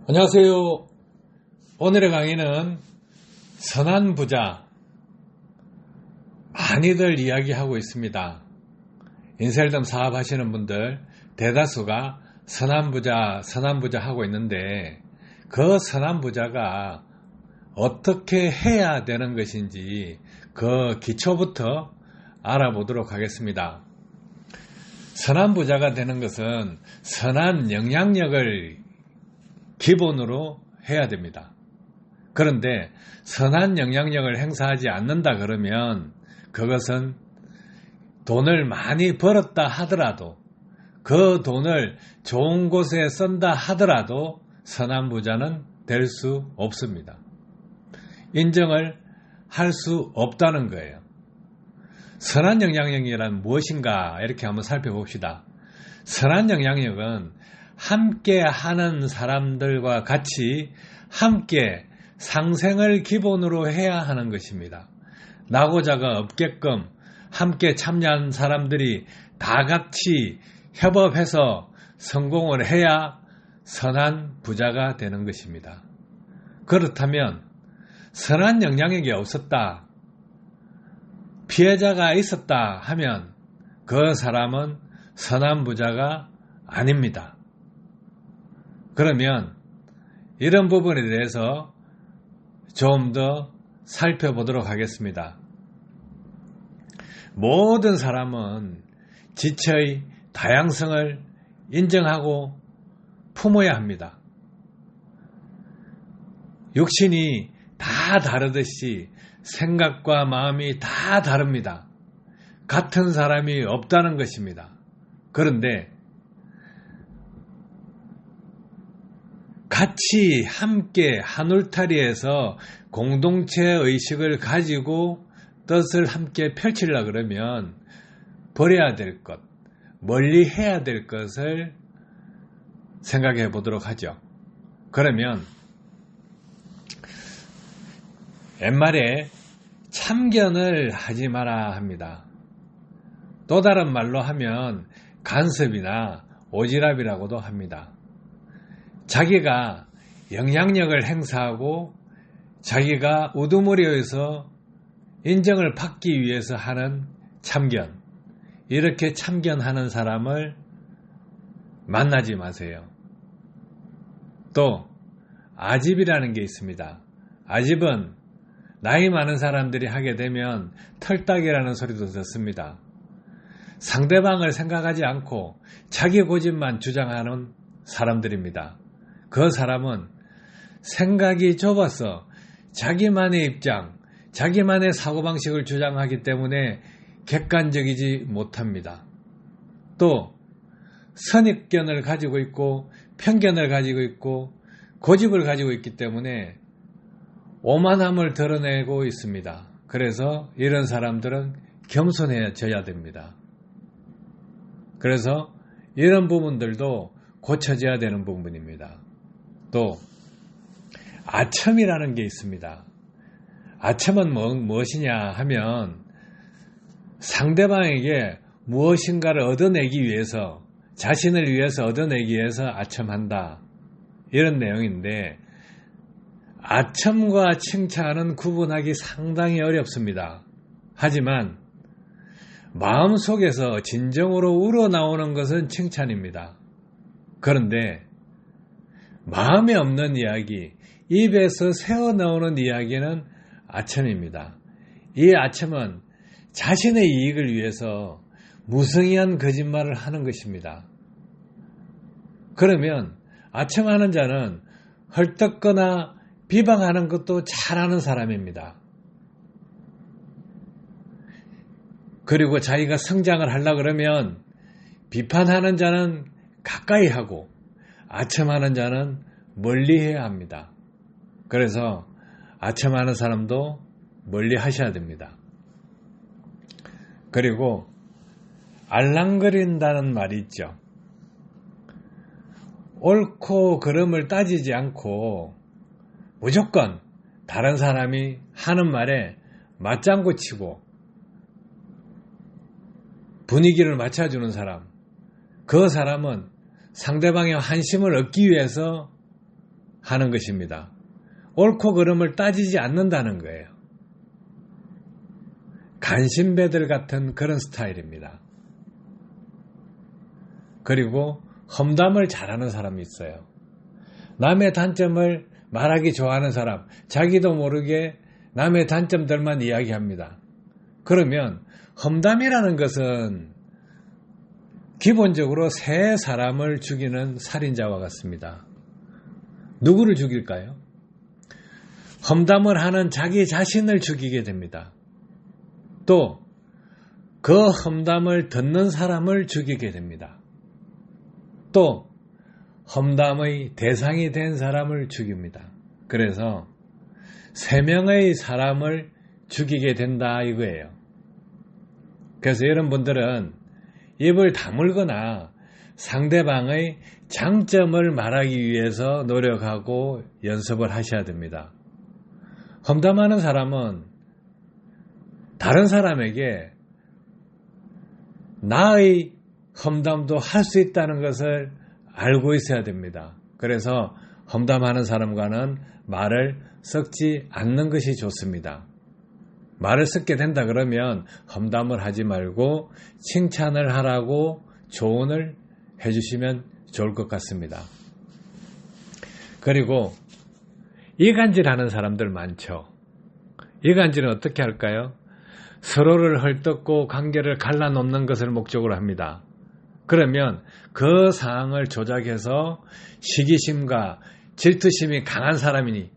안녕하세요. 오늘의 강의는 선한 부자, 많이들 이야기하고 있습니다. 인셀덤 사업하시는 분들 대다수가 선한 부자 하고 있는데, 그 선한 부자가 어떻게 해야 되는 것인지 그 기초부터 알아보도록 하겠습니다. 선한 부자가 되는 것은 선한 영향력을 기본으로 해야 됩니다. 그런데 선한 영향력을 행사하지 않는다 그러면 그것은 돈을 많이 벌었다 하더라도, 그 돈을 좋은 곳에 쓴다 하더라도 선한 부자는 될 수 없습니다. 인정을 할 수 없다는 거예요. 선한 영향력이란 무엇인가 이렇게 한번 살펴봅시다. 선한 영향력은 함께 하는 사람들과 같이 함께 상생을 기본으로 해야 하는 것입니다. 낙오자가 없게끔 함께 참여한 사람들이 다 같이 협업해서 성공을 해야 선한 부자가 되는 것입니다. 그렇다면 선한 영향력이 없었다, 피해자가 있었다 하면 그 사람은 선한 부자가 아닙니다. 그러면 이런 부분에 대해서 좀 더 살펴보도록 하겠습니다. 모든 사람은 지체의 다양성을 인정하고 품어야 합니다. 육신이 다 다르듯이 생각과 마음이 다 다릅니다. 같은 사람이 없다는 것입니다. 그런데 같이 함께 한 울타리에서 공동체 의식을 가지고 뜻을 함께 펼치려고 그러면 버려야 될 것, 멀리 해야 될 것을 생각해 보도록 하죠. 그러면 옛말에 참견을 하지 마라 합니다. 또 다른 말로 하면 간섭이나 오지랖이라고도 합니다. 자기가 영향력을 행사하고 자기가 우두머리에서 인정을 받기 위해서 하는 참견, 이렇게 참견하는 사람을 만나지 마세요. 또 아집이라는 게 있습니다. 아집은 나이 많은 사람들이 하게 되면 털딱이라는 소리도 듣습니다. 상대방을 생각하지 않고 자기 고집만 주장하는 사람들입니다. 그 사람은 생각이 좁아서 자기만의 입장, 자기만의 사고방식을 주장하기 때문에 객관적이지 못합니다. 또 선입견을 가지고 있고 편견을 가지고 있고 고집을 가지고 있기 때문에 오만함을 드러내고 있습니다. 그래서 이런 사람들은 겸손해져야 됩니다. 그래서 이런 부분들도 고쳐져야 되는 부분입니다. 또 아첨이라는 게 있습니다. 아첨은 무엇이냐 하면 상대방에게 무엇인가를 얻어내기 위해서, 자신을 위해서 얻어내기 위해서 아첨한다, 이런 내용인데, 아첨과 칭찬은 구분하기 상당히 어렵습니다. 하지만 마음속에서 진정으로 우러나오는 것은 칭찬입니다. 그런데 마음에 없는 이야기, 입에서 새어나오는 이야기는 아첨입니다. 이 아첨은 자신의 이익을 위해서 무성의한 거짓말을 하는 것입니다. 그러면 아첨하는 자는 헐떡거나 비방하는 것도 잘하는 사람입니다. 그리고 자기가 성장을 하려고 그러면 비판하는 자는 가까이 하고 아첨하는 자는 멀리 해야 합니다. 그래서 아첨하는 사람도 멀리 하셔야 됩니다. 그리고 알랑거린다는 말이 있죠. 옳고 그름을 따지지 않고 무조건 다른 사람이 하는 말에 맞장구 치고 분위기를 맞춰주는 사람, 그 사람은 상대방의 환심을 얻기 위해서 하는 것입니다. 옳고 그름을 따지지 않는다는 거예요. 간신배들 같은 그런 스타일입니다. 그리고 험담을 잘하는 사람이 있어요. 남의 단점을 말하기 좋아하는 사람, 자기도 모르게 남의 단점들만 이야기합니다. 그러면 험담이라는 것은 기본적으로 세 사람을 죽이는 살인자와 같습니다. 누구를 죽일까요? 험담을 하는 자기 자신을 죽이게 됩니다. 또 그 험담을 듣는 사람을 죽이게 됩니다. 또 험담의 대상이 된 사람을 죽입니다. 그래서 3명의 사람을 죽이게 된다 이거예요. 그래서 여러분들은 입을 다물거나 상대방의 장점을 말하기 위해서 노력하고 연습을 하셔야 됩니다. 험담하는 사람은 다른 사람에게 나의 험담도 할 수 있다는 것을 알고 있어야 됩니다. 그래서 험담하는 사람과는 말을 섞지 않는 것이 좋습니다. 말을 섞게 된다 그러면 험담을 하지 말고 칭찬을 하라고 조언을 해주시면 좋을 것 같습니다. 그리고 이간질하는 사람들 많죠. 이간질은 어떻게 할까요? 서로를 헐뜯고 관계를 갈라놓는 것을 목적으로 합니다. 그러면 그 상황을 조작해서 시기심과 질투심이 강한 사람이니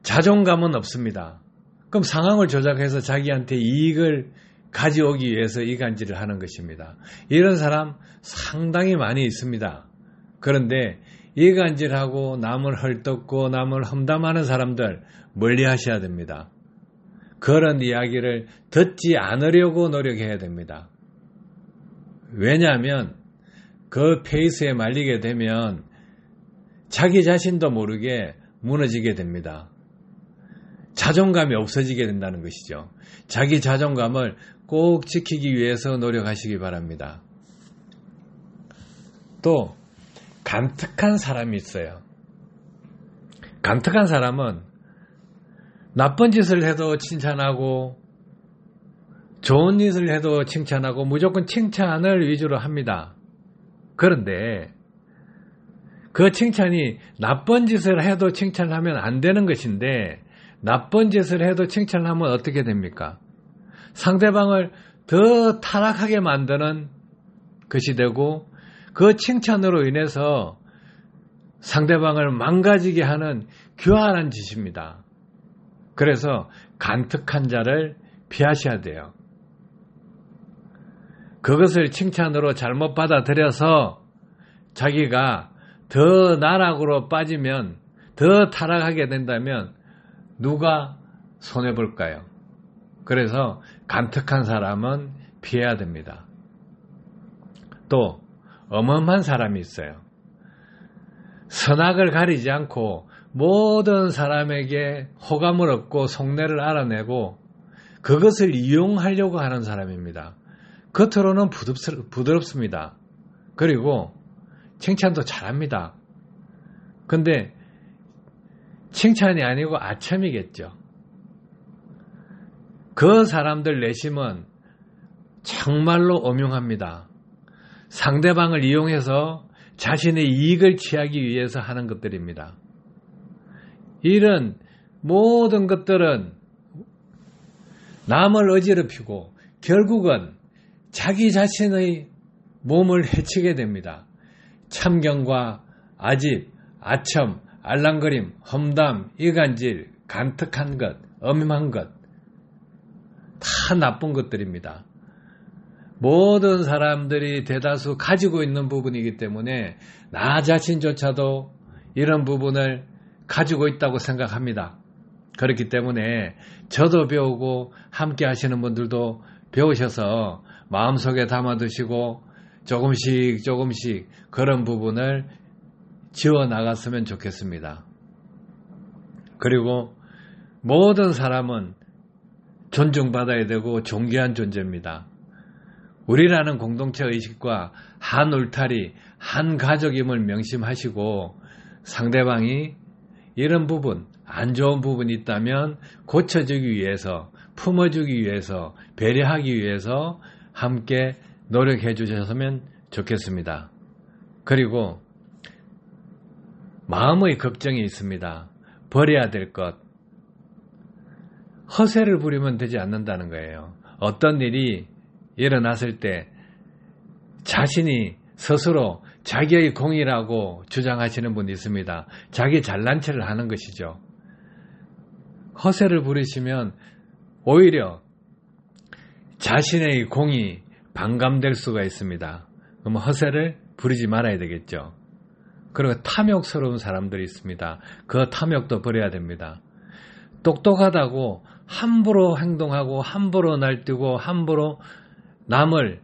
자존감은 없습니다. 그럼 상황을 조작해서 자기한테 이익을 가져오기 위해서 이간질을 하는 것입니다. 이런 사람 상당히 많이 있습니다. 그런데 이간질하고 남을 헐뜯고 남을 험담하는 사람들 멀리 하셔야 됩니다. 그런 이야기를 듣지 않으려고 노력해야 됩니다. 왜냐하면 그 페이스에 말리게 되면 자기 자신도 모르게 무너지게 됩니다. 자존감이 없어지게 된다는 것이죠. 자기 자존감을 꼭 지키기 위해서 노력하시기 바랍니다. 또 감특한 사람이 있어요. 감특한 사람은 나쁜 짓을 해도 칭찬하고 좋은 짓을 해도 칭찬하고 무조건 칭찬을 위주로 합니다. 그런데 그 칭찬이 나쁜 짓을 해도 칭찬하면 안 되는 것인데 나쁜 짓을 해도 칭찬하면 어떻게 됩니까? 상대방을 더 타락하게 만드는 것이 되고 그 칭찬으로 인해서 상대방을 망가지게 하는 교활한 짓입니다. 그래서 간특한 자를 피하셔야 돼요. 그것을 칭찬으로 잘못 받아들여서 자기가 더 나락으로 빠지면 더 타락하게 된다면 누가 손해볼까요? 그래서 간특한 사람은 피해야 됩니다. 또 엄험한 사람이 있어요. 선악을 가리지 않고 모든 사람에게 호감을 얻고 속내를 알아내고 그것을 이용하려고 하는 사람입니다. 겉으로는 부드럽습니다. 그리고 칭찬도 잘합니다. 근데 칭찬이 아니고 아첨이겠죠. 그 사람들 내심은 정말로 엄용합니다. 상대방을 이용해서 자신의 이익을 취하기 위해서 하는 것들입니다. 이런 모든 것들은 남을 어지럽히고 결국은 자기 자신의 몸을 해치게 됩니다. 참견과 아집, 아첨, 알랑거림, 험담, 이간질, 간특한 것, 엄한 것, 다 나쁜 것들입니다. 모든 사람들이 대다수 가지고 있는 부분이기 때문에 나 자신조차도 이런 부분을 가지고 있다고 생각합니다. 그렇기 때문에 저도 배우고 함께 하시는 분들도 배우셔서 마음속에 담아두시고 조금씩 그런 부분을 지워나갔으면 좋겠습니다. 그리고 모든 사람은 존중받아야 되고 존귀한 존재입니다. 우리라는 공동체 의식과 한 울타리, 한 가족임을 명심하시고 상대방이 이런 부분, 안 좋은 부분이 있다면 고쳐주기 위해서, 품어주기 위해서, 배려하기 위해서 함께 노력해 주셨으면 좋겠습니다. 그리고 마음의 걱정이 있습니다. 버려야 될 것. 허세를 부리면 되지 않는다는 거예요. 어떤 일이 일어났을 때 자신이 스스로 자기의 공이라고 주장하시는 분이 있습니다. 자기 잘난 체를 하는 것이죠. 허세를 부리시면 오히려 자신의 공이 반감될 수가 있습니다. 그럼 허세를 부리지 말아야 되겠죠. 그리고 탐욕스러운 사람들이 있습니다. 그 탐욕도 버려야 됩니다. 똑똑하다고 함부로 행동하고 함부로 날뛰고 함부로 남을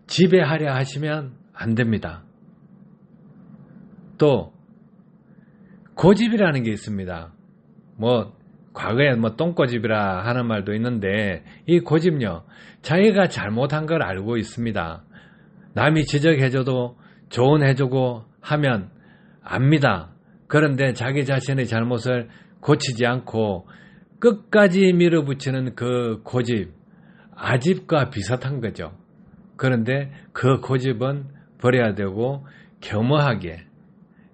지배하려 하시면 안 됩니다. 또 고집이라는 게 있습니다. 과거에 똥고집이라 하는 말도 있는데 이 고집요. 자기가 잘못한 걸 알고 있습니다. 남이 지적해줘도 조언해주고 하면 압니다. 그런데 자기 자신의 잘못을 고치지 않고 끝까지 밀어붙이는 그 고집, 아집과 비슷한 거죠. 그런데 그 고집은 버려야 되고 겸허하게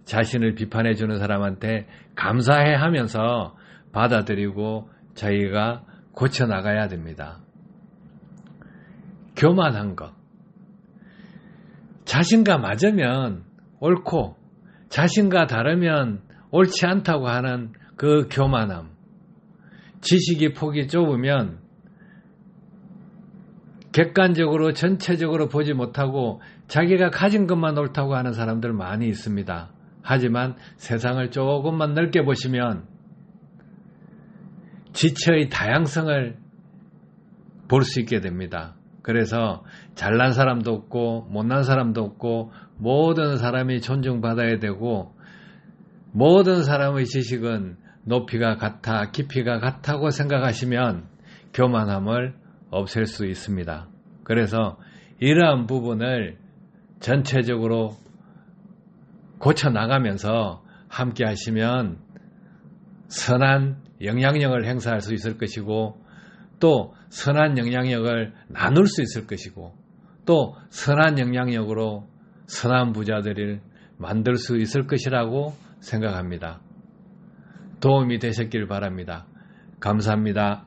자신을 비판해주는 사람한테 감사해 하면서 받아들이고 자기가 고쳐나가야 됩니다. 교만한 것. 자신과 맞으면 옳고 자신과 다르면 옳지 않다고 하는 그 교만함. 지식이 폭이 좁으면 객관적으로 전체적으로 보지 못하고 자기가 가진 것만 옳다고 하는 사람들 많이 있습니다. 하지만 세상을 조금만 넓게 보시면 지체의 다양성을 볼 수 있게 됩니다. 그래서 잘난 사람도 없고 못난 사람도 없고 모든 사람이 존중받아야 되고 모든 사람의 지식은 높이가 같아 깊이가 같다고 생각하시면 교만함을 없앨 수 있습니다. 그래서 이러한 부분을 전체적으로 고쳐나가면서 함께 하시면 선한 영향력을 행사할 수 있을 것이고 또 선한 영향력을 나눌 수 있을 것이고 또 선한 영향력으로 선한 부자들을 만들 수 있을 것이라고 생각합니다. 도움이 되셨길 바랍니다. 감사합니다.